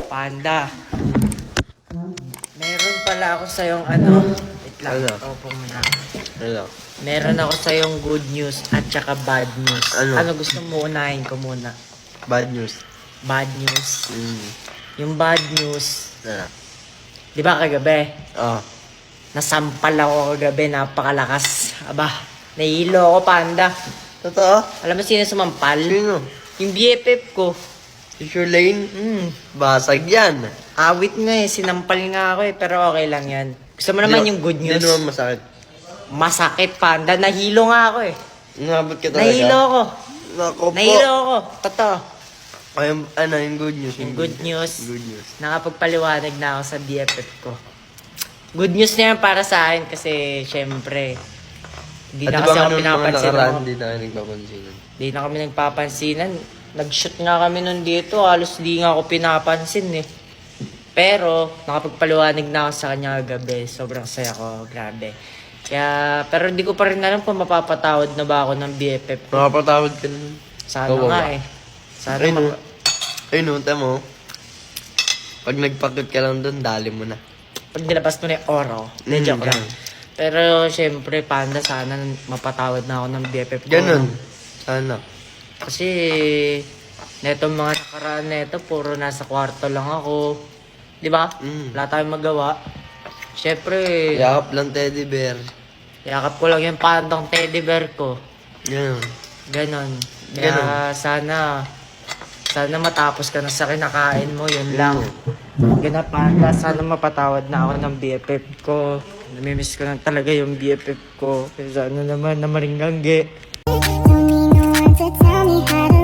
Panda. Meron pala ako sa'yong ano. Wait lang. Ano? Opo muna. Ano? Meron ako sa'yong good news at saka bad news. Ano? Gusto mo unahin ko muna? Bad news. Bad news. Yung bad news, Ano? di ba kagabi? Oh. Nasampal ako kagabi, napakalakas. Aba, nahilo ako, Panda. Totoo? Alam mo sino sumampal? Sino? Yung BFF ko. Teacher Lane? Basag yan. Awit nga sinampal nga ako pero okay lang yan. Gusto mo naman yung good news? Hindi naman masakit. Masakit, Panda. Nahilo nga ako Nabot ka talaga? Nahilo ako. Nako po. Nahilo ako. Totoo. Ay, yung good news. Yung good news. Good news. Nakapagpaliwanag na ako sa BFF ko. Good news na yan para sa akin kasi syempre hindi na kasi ako pinapansin ako. Hindi na nagpapansinan. Hindi na kami nagpapansinan. Nag-shoot nga kami nun dito. Halos di nga ako pinapansin eh. Pero, nakapagpaliwanag na ako sa kanya gabi. Sobrang saya ko. Grabe. Kaya, pero hindi ko pa rin alam kung mapapatawad na ba ako ng BFF ko. Makapatawad ka naman. Sana Oo, nga ba? eh. Sana Ay, no. Ay, no. Tamo. Pag nagpakit ka lang doon, dali mo na. Pag nilabas mo na yung oro. Joke lang. ganun. Pero, syempre, Panda, sana mapatawad na ako ng BFF ko. Ganun. Sana. Kasi, neto mga nakaraan neto, puro nasa kwarto lang ako. Di ba? Wala tayong magawa. Syempre, Yakap lang teddy bear. yakap ko lang yung pandang teddy bear ko. Ganun. Ganon. Kaya sana matapos ka na sa kinakain mo, yun lang. Gana Panda, sana mapatawad na ako ng BFF ko. Namimiss ko lang talaga yung BFF ko. Kaya sana naman na maringgangge. Don't need no one to tell me how to